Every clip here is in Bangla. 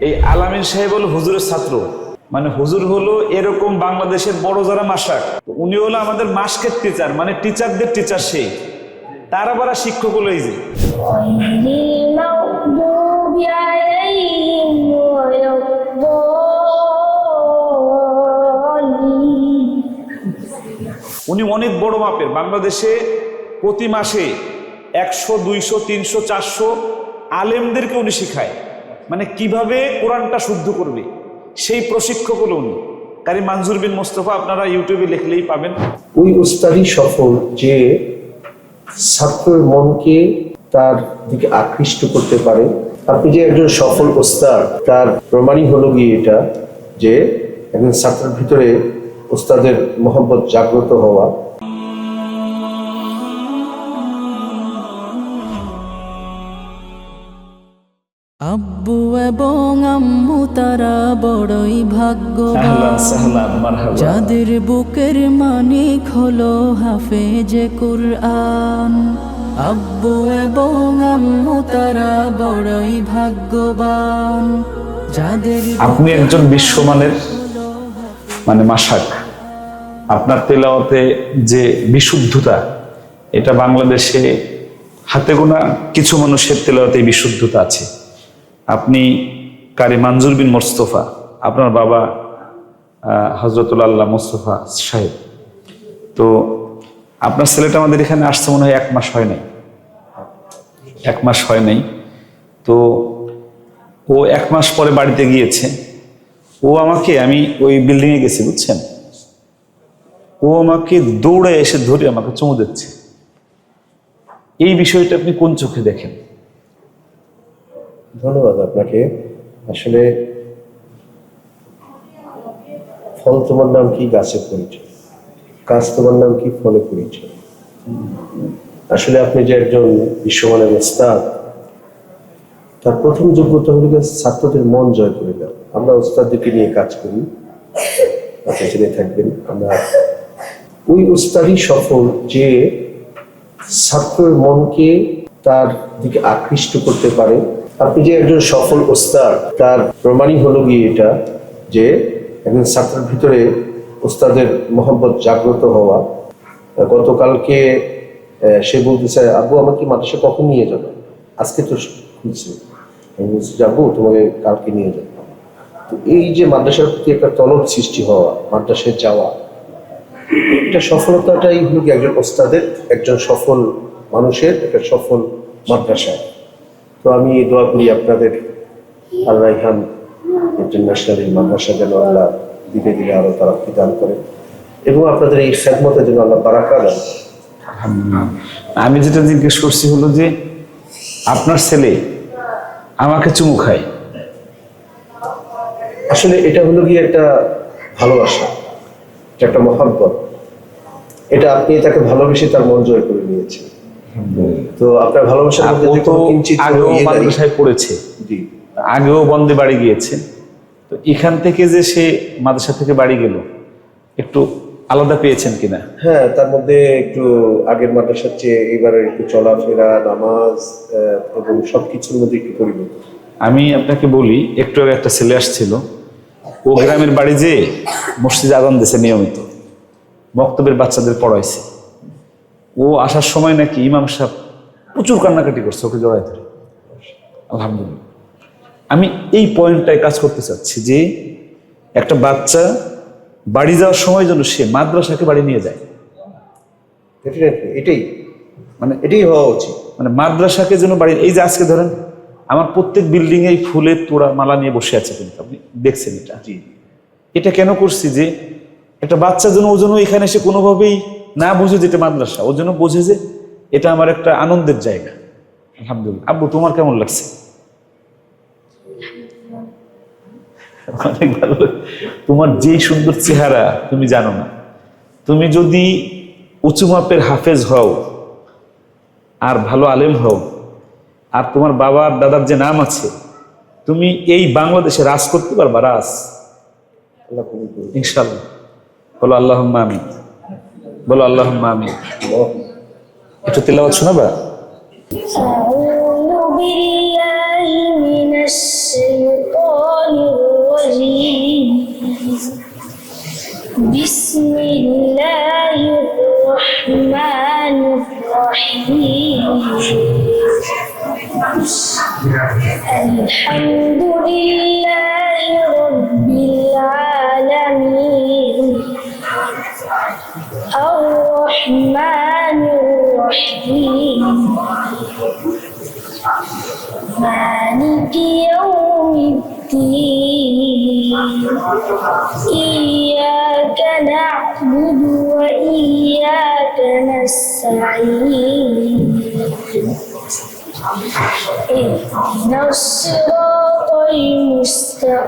এই আলামিন সাহেব হলো হুজুরের ছাত্র, মানে হুজুর হলো এরকম বাংলাদেশের বড় যারা মাসাক, উনি হলো আমাদের মাসকের টিচার, মানে টিচারদের টিচার। সেই তার আবার শিক্ষক হলো এই যে উনি অনেক বড় মাপের। বাংলাদেশে প্রতি মাসে 100, 200, 300, 400 আলেমদেরকে উনি শিখায়, মানে কিভাবে কোরআনটা শুদ্ধ করবে সেই প্রশিক্ষক হলো উনি। কারি মনজুর বিন মোস্তফা, আপনারা ইউটিউবে লিখলেই পাবেন। ওই উস্তাদি সফল যে ছাত্রের মনকে তার দিকে আকৃষ্ট করতে পারে। আপনি যে একজন সফল উস্তাদ, তার প্রমাণই হলো গিয়ে এটা যে একজন ছাত্রের ভিতরে উস্তাদের মহব্বত জাগ্রত হওয়া। আব্বু এবং আম্মু তারা বড়ই ভাগ্যবান, যাদের বুকের মানিক হলো হাফেজে কুরআন। আব্বু এবং আম্মু তারা বড়ই ভাগ্যবান, যাদের আপনি একজন বিশ্বমানের মানে মাশাক, আপনার তেলাওয়াতে যে বিশুদ্ধতা, এটা বাংলাদেশে হাতে গোনা কিছু মানুষের তেলাওয়াতে বিশুদ্ধতা আছে। আপনি কারি মনজুর বিন মোস্তফা, আপনার বাবা হযরতুল্লাহ মোস্তফা সাহেব, তো আপনার ছেলেটা আমাদের এখানে আসছে মনে হয় 1 মাস হয় নাই, 1 মাস হয় নাই। তো ও 1 মাস পরে বাড়িতে গিয়েছে। ও আমাকে, আমি ওই বিল্ডিংয়ে গেছি বুঝছেন, ও আমাকে দৌড়ে এসে ধরে আমাকে চুমু দিচ্ছে। এই বিষয়টা আপনি কোন চোখে দেখেন? ধন্যবাদ আপনাকে। আসলে ফল তোমার নাম কি গাছে পরিচয়, গাছ তোমার নাম কি ফলে পরিচয়। আসলে আপনি যে একজন বিশ্বমানের ওস্তাদ, তার প্রথম যোগ্যতা হল ছাত্রদের মন জয় করে দেওয়া। আমরা ওস্তাদদেরকে নিয়ে কাজ করি, আপনি জেনে থাকবেন। আমরা ওই ওস্তাদই সফল যে ছাত্রের মনকে তার দিকে আকৃষ্ট করতে পারে। আপনি যে একজন সফল ওস্তাদ, তার প্রমাণই হলো গিয়ে এটা যে একজন ছাত্রের ভিতরে ওস্তাদের মহব্বত জাগ্রত হওয়া। গতকালকে সে বলতেছে, আব্বু আমাকে মাদ্রাসা কখন নিয়ে যাবে? আজকে তো খুলছে। আমি বলছি, যাবো, তোমাকে কালকে নিয়ে যাবো। তো এই যে মাদ্রাসার প্রতি একটা তলব সৃষ্টি হওয়া, মাদ্রাসায় যাওয়া, এটা সফলতাটাই হলো কি একজন ওস্তাদের, একজন সফল মানুষের একটা সফল মাদ্রাসা। তো আমি দোয়া করি আপনাদের আল রাইহান ইন্টারন্যাশনাল এই মাদ্রাসা যেন আল্লাহ ধীরে ধীরে আরো তারাক্কি দান করেন এবং আপনাদের এই খেদমতের জন্য আল্লাহ বারাকা দেন। আমি যেটা জিজ্ঞেস করছি হলো যে আপনার ছেলে আমাকে চুমু খায়, আসলে এটা হলো গিয়ে একটা ভালোবাসা, এটা একটা মহব্বত। এটা আপনি তাকে ভালোবেসে তার মন জয় করে নিয়েছেন। তো আপনার ভালোবাসার মধ্যে যে কোনো কিঞ্চিত আগেও মাদ্রাসায় পড়েছে, আগেও বন্দে বাড়ি গিয়েছে। তো এখান থেকে যে সে মাদ্রাসা থেকে বাড়ি গেল, একটু আলাদা পেয়েছেন কিনা? হ্যাঁ, তার মধ্যে একটু আগের মাদ্রাসার চেয়ে এবারে একটু চলাফেরা, নামাজ এবং সবকিছুর মধ্যে একটু পরিবর্তন। আমি আপনাকে বলি, একটু আগে একটা ছেলে আসছিল, ও গ্রামের বাড়ি যে মসজিদে আযান দিয়েছে নিয়মিত, মক্তবের বাচ্চাদের পড়াইছে। ও আসার সময় নাকি ইমাম সাহেব প্রচুর কান্নাকাটি করছে ওকে জড়ায় ধরে। আলহামদুলিল্লাহ। আমি এই পয়েন্টটায় কাজ করতে চাচ্ছি যে একটা বাচ্চা বাড়ি যাওয়ার সময় যেন সে মাদ্রাসাকে বাড়ি নিয়ে যায়। এটাই মানে এটাই হওয়া উচিত, মানে মাদ্রাসাকে যেন বাড়ি। এই যে আজকে ধরেন আমার প্রত্যেক বিল্ডিং এ ফুলের তোড়া মালা নিয়ে বসে আছে, কিন্তু আপনি দেখছেন এটা। এটা কেন করছি যে একটা বাচ্চা যেন ও যেন এখানে এসে কোনোভাবেই না বুঝে যেটা মাদ্রাসা, ও যেন বোঝে যে এটা আমার একটা আনন্দের জায়গা। আলহামদুলিল্লাহ। আব্বু তোমার কেমন লাগছে? অনেক ভালো। তোমার যেই সুন্দর চেহারা তুমি জানো না। তুমি যদি উঁচু মাপের হাফেজ হও আর ভালো আলেম হও, আর তোমার বাবার দাদার যে নাম আছে, তুমি এই বাংলাদেশে রাজ করতে পারবা, রাজ ইনশাআল্লাহ। বলো আল্লাহুম্মা আমিন, বলো আল্লাহুম্মা আমিন। একটু তেলাওয়াত শোনাবা? أعوذ بالله من الشيطان لله رب العالمين الرحمن الرحيم مالك يوم الدين إياك نعبد وإياك نستعين اهدنا الصراط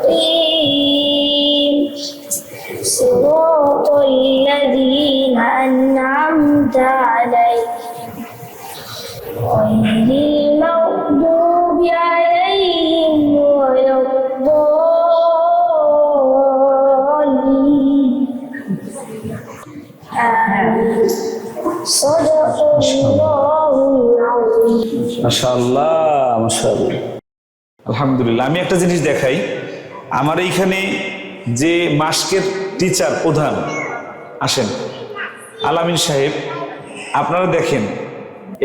المستقيم صراط الذين أنعمت عليهم غير المغضوب عليهم ولا الضالين آمين صدق الله العظيم মাশাআল্লাহ মাশাআল্লাহ আলহামদুলিল্লাহ। আমি একটা জিনিস দেখাই, আমার এইখানে যে মাস্কের টিচার প্রধান আসেন আলামিন সাহেব, আপনারা দেখেন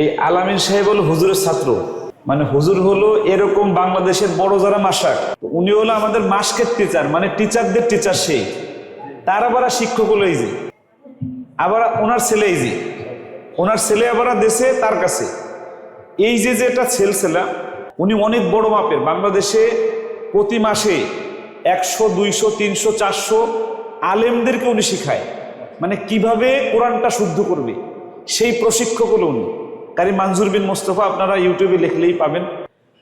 এই আলামিন সাহেব হলো হুজুরের ছাত্র, মানে হুজুর হলো এরকম বাংলাদেশের বড় যারা মাসাক, উনি হলো আমাদের মাস্কের টিচার, মানে টিচারদের টিচার সেই। তার আবার শিক্ষক হলো এই যে, আবার ওনার ছেলে এই যে, ওনার ছেলে আবার দেশে তার কাছে এই যে যেটা ছেলছেলা, উনি অনেক বড় মাপের, বাংলাদেশে প্রতি মাসে 100, 200, 300, 400 আলেমদেরকে উনি শিখায়, মানে কিভাবে কোরআনটা শুদ্ধ করবে সেই প্রশিক্ষক হলো উনি। কারি মানজুর বিন মোস্তফা আপনারা ইউটিউবে লিখলেই পাবেন।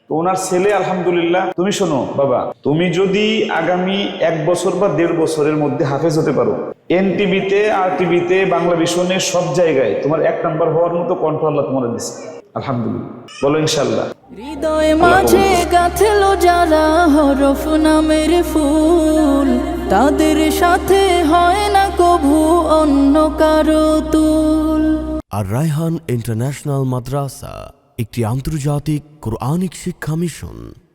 তো ওনার ছেলে আলহামদুলিল্লাহ, তুমি শোনো বাবা, তুমি যদি আগামী 1 বছর বা 1.5 বছরের মধ্যে হাফেজ হতে পারো, এনটিভিতে, আর টিভিতে, বাংলা ভিশনে সব জায়গায় তোমার 1 নাম্বার হওয়ার মতো কণ্ঠ আল্লাহ তোমার দিচ্ছে, আলহামদুলিল্লাহ, বলো ইনশাল্লাহ। হৃদয় মাঝে গাঁথল যারা হরফ নামের ফুল, তাদের সাথে হয় না কভু অন্য কারো তুল। আর রায়হান ইন্টারন্যাশনাল মাদ্রাসা একটি আন্তর্জাতিক কোরআনিক শিক্ষা মিশন।